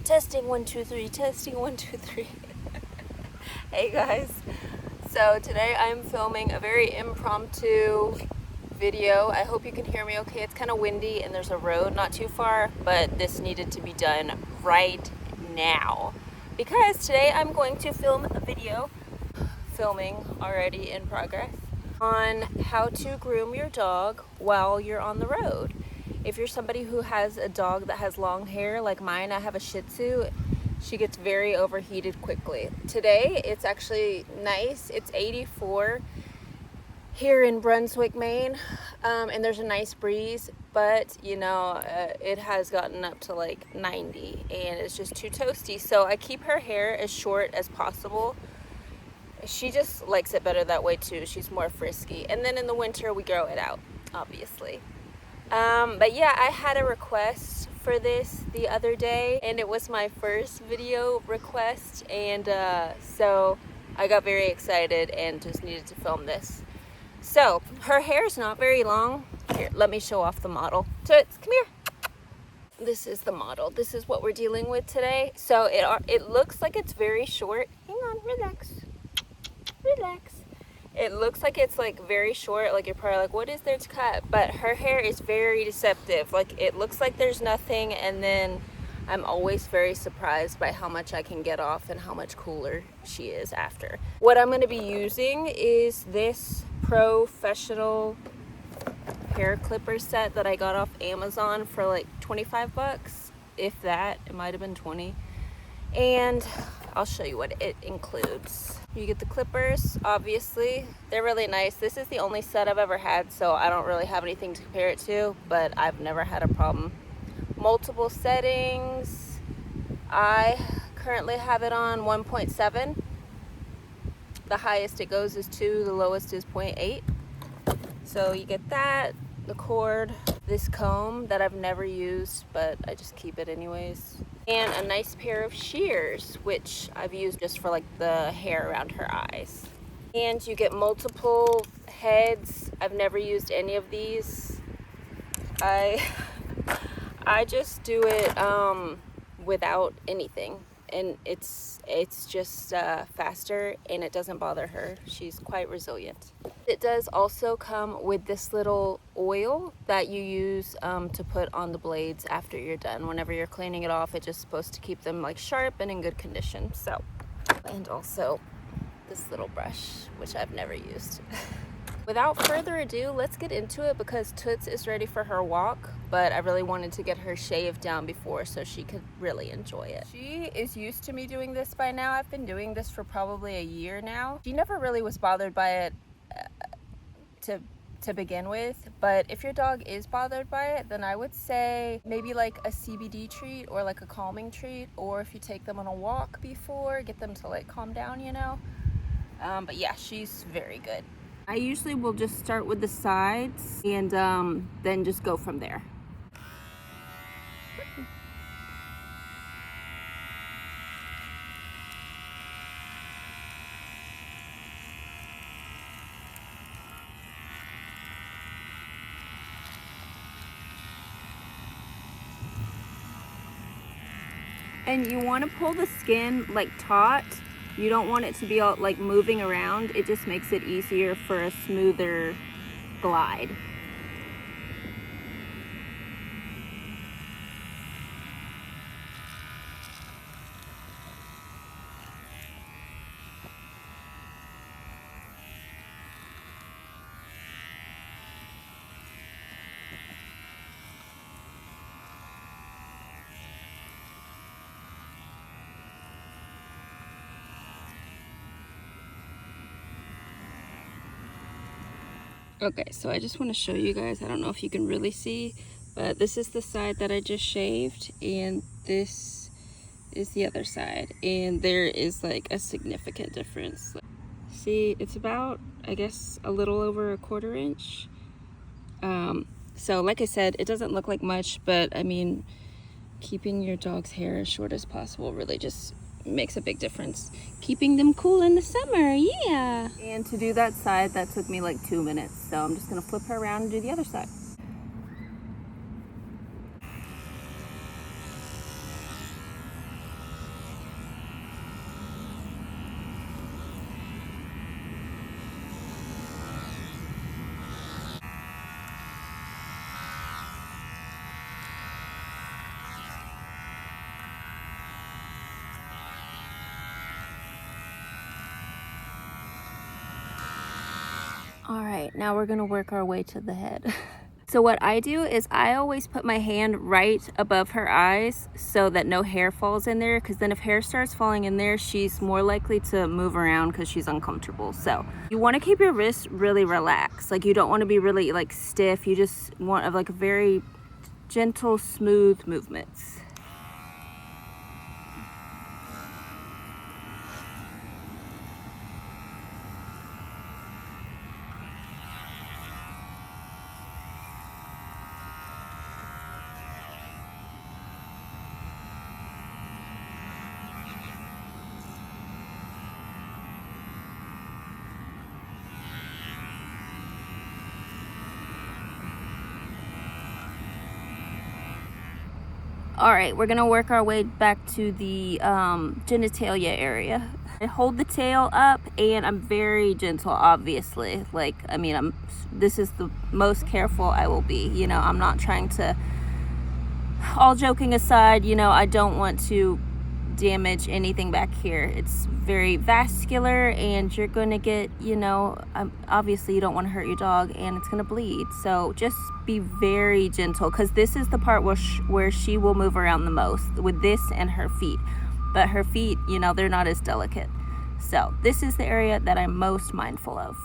Testing 1 2 3. Testing 1 2 3. Hey guys. So today I'm filming a very impromptu video. I hope you can hear me okay. It's kind of windy and there's a road not too far, but this needed to be done right now because today I'm going to film a video, filming already in progress, on how to groom your dog while you're on the road. If you're somebody who has a dog that has long hair like mine, I have a Shih Tzu, she gets very overheated quickly. Today it's actually nice. It's 84 here in Brunswick, Maine, and there's a nice breeze, but you know, it has gotten up to like 90 and it's just too toasty. So I keep her hair as short as possible. She just likes it better that way too. She's more frisky. And then in the winter we grow it out, obviously. But yeah, I had a request for this the other day and it was my first video request, and so I got very excited and just needed to film this. So her hair is not very long. Here, let me show off the model. Toots, come here. This is the model. This is what we're dealing with today. So it looks like it's very short. Hang on, relax. Relax. It looks like it's like very short, like you're probably like, what is there to cut? But her hair is very deceptive. Like it looks like there's nothing, and then I'm always very surprised by how much I can get off and how much cooler she is after. What I'm going to be using is this professional hair clipper set that I got off Amazon for like 25 bucks, if that. It might have been 20. And I'll show you what it includes. You get the clippers, obviously. They're really nice. This is the only set I've ever had, so I don't really have anything to compare it to, but I've never had a problem. Multiple settings. I currently have it on 1.7. The highest it goes is 2, the lowest is 0.8. So you get that, the cord, this comb that I've never used, but I just keep it anyways. And a nice pair of shears, which I've used just for like the hair around her eyes. And you get multiple heads. I've never used any of these. I just do it without anything, and it's just faster and it doesn't bother her. She's quite resilient. It does also come with this little oil that you use to put on the blades after you're done. Whenever you're cleaning it off, it's just supposed to keep them like sharp and in good condition. So, and also this little brush, which I've never used. Without further ado, let's get into it because Toots is ready for her walk, but I really wanted to get her shaved down before so she could really enjoy it. She is used to me doing this by now. I've been doing this for probably a year now. She never really was bothered by it to begin with, but if your dog is bothered by it, then I would say maybe like a CBD treat or like a calming treat, or if you take them on a walk before, get them to like calm down, you know. But yeah, she's very good. I usually will just start with the sides and then just go from there. And you want to pull the skin like taut. You don't want it to be all like moving around. It just makes it easier for a smoother glide. Okay, so I just want to show you guys, I don't know if you can really see, but this is the side that I just shaved, and this is the other side, and there is like a significant difference. See, it's about, I guess, a little over 1/4 inch. So like I said, it doesn't look like much, but I mean, keeping your dog's hair as short as possible really just makes a big difference. Keeping them cool in the summer, yeah. And to do that side, that took me like 2 minutes. So I'm just gonna flip her around and do the other side. All right, now we're gonna work our way to the head. So what I do is I always put my hand right above her eyes so that no hair falls in there, because then if hair starts falling in there, she's more likely to move around because she's uncomfortable. So you want to keep your wrists really relaxed. Like, you don't want to be really like stiff. You just want like a very gentle, smooth movements. All right, we're gonna work our way back to the genitalia area. I hold the tail up and I'm very gentle, obviously. Like, I mean, this is the most careful I will be. You know, I'm not trying to, all joking aside, you know, I don't want to damage anything back here. It's very vascular and you're going to get, you know, obviously you don't want to hurt your dog and it's going to bleed. So just be very gentle, because this is the part where she will move around the most, with this and her feet. But her feet, you know, they're not as delicate. So this is the area that I'm most mindful of.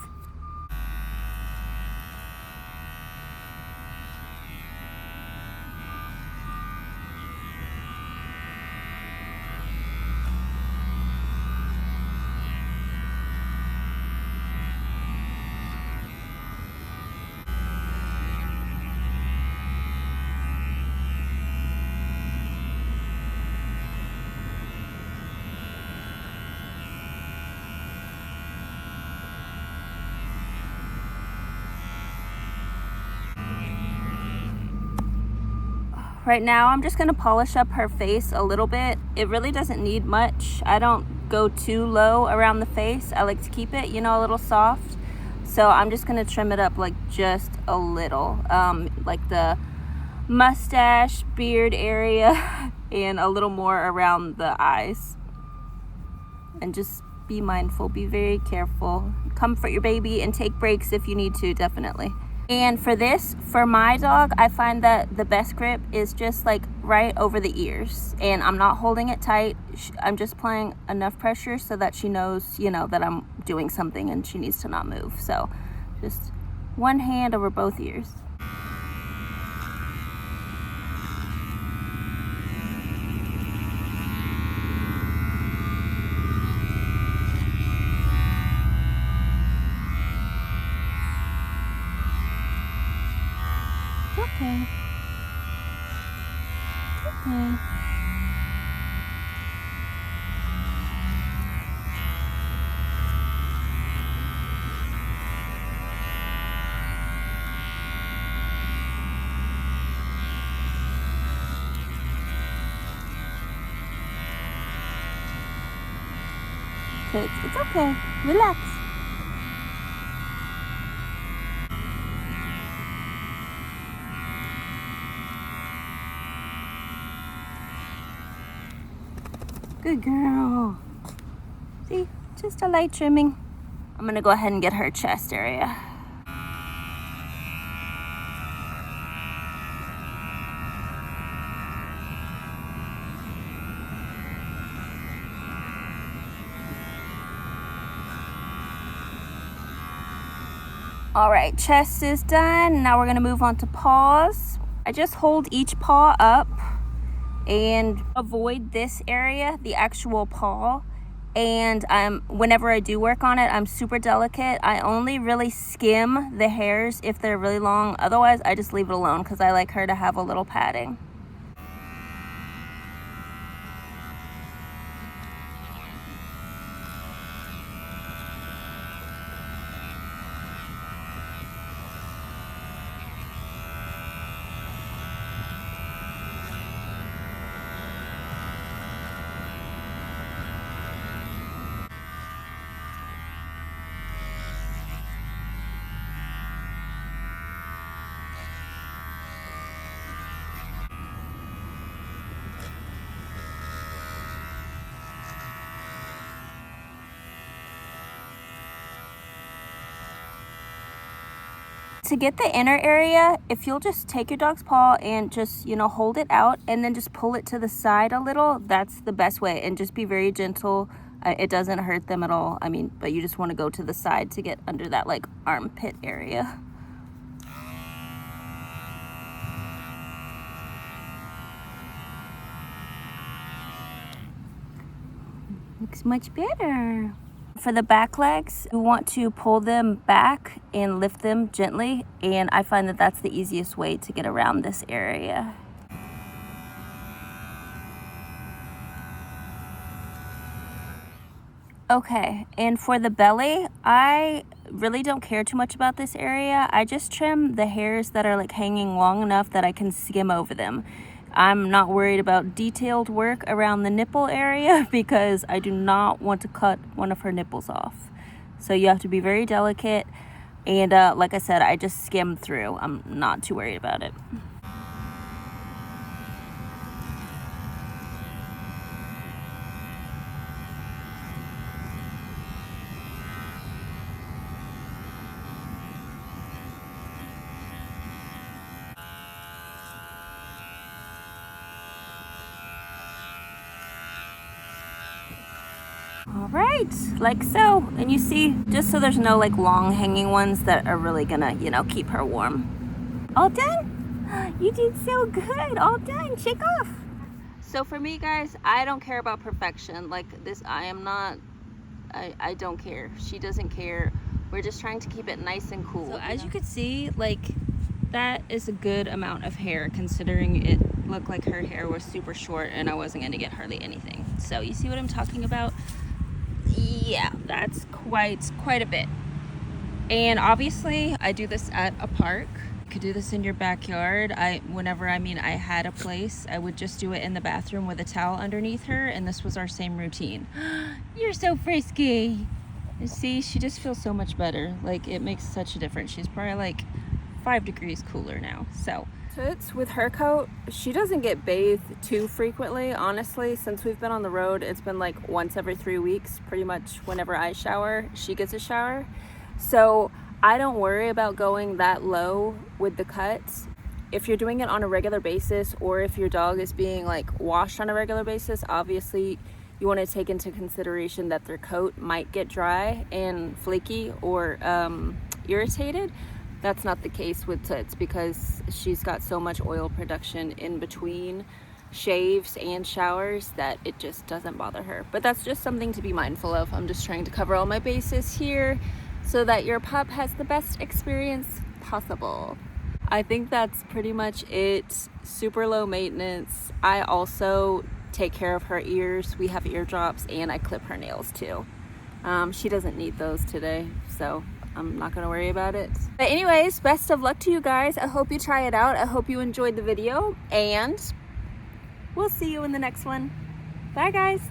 Right now, I'm just gonna polish up her face a little bit. It really doesn't need much. I don't go too low around the face. I like to keep it, you know, a little soft. So I'm just gonna trim it up like just a little, like the mustache, beard area, and a little more around the eyes. And just be mindful, be very careful. Comfort your baby and take breaks if you need to, definitely. And for this, for my dog, I find that the best grip is just like right over the ears. And I'm not holding it tight. I'm just applying enough pressure so that she knows, you know, that I'm doing something and she needs to not move. So just one hand over both ears. Okay. Okay. It's okay. Relax. Good girl. See, just a light trimming. I'm gonna go ahead and get her chest area. All right, chest is done. Now we're gonna move on to paws. I just hold each paw up and avoid this area, the actual paw. And whenever I do work on it, I'm super delicate. I only really skim the hairs if they're really long. Otherwise, I just leave it alone because I like her to have a little padding. to get the inner area, if you'll just take your dog's paw and just, you know, hold it out and then just pull it to the side a little, that's the best way. And just be very gentle. It doesn't hurt them at all. I mean, but you just want to go to the side to get under that like armpit area. Looks much better. For the back legs, you want to pull them back and lift them gently, and I find that that's the easiest way to get around this area. Okay, and for the belly, I really don't care too much about this area. I just trim the hairs that are like hanging long enough that I can skim over them. I'm not worried about detailed work around the nipple area because I do not want to cut one of her nipples off. So you have to be very delicate. And like I said, I just skim through. I'm not too worried about it. All right, like so. And you see, just so there's no like long hanging ones that are really gonna, you know, keep her warm. All done? You did so good. All done. Shake off. So for me, guys, I don't care about perfection. Like this, I don't care. She doesn't care. We're just trying to keep it nice and cool. So as you could see, like that is a good amount of hair considering it looked like her hair was super short and I wasn't gonna get hardly anything. So you see what I'm talking about? Yeah, that's quite a bit. And obviously I do this at a park. You could do this in your backyard. Whenever I had a place, I would just do it in the bathroom with a towel underneath her, and this was our same routine. You're so frisky. You see, she just feels so much better. Like it makes such a difference. She's probably like 5 degrees cooler now. So Toots, with her coat, she doesn't get bathed too frequently, honestly. Since we've been on the road, it's been like once every 3 weeks, pretty much. Whenever I shower, she gets a shower. So I don't worry about going that low with the cuts. If you're doing it on a regular basis, or if your dog is being like washed on a regular basis, obviously you want to take into consideration that their coat might get dry and flaky or irritated. That's not the case with Toots because she's got so much oil production in between shaves and showers that it just doesn't bother her. But that's just something to be mindful of. I'm just trying to cover all my bases here so that your pup has the best experience possible. I think that's pretty much it. Super low maintenance. I also take care of her ears. We have ear drops and I clip her nails too. She doesn't need those today, so I'm not gonna worry about it. But anyways, best of luck to you guys. I hope you try it out. I hope you enjoyed the video, and we'll see you in the next one. Bye guys.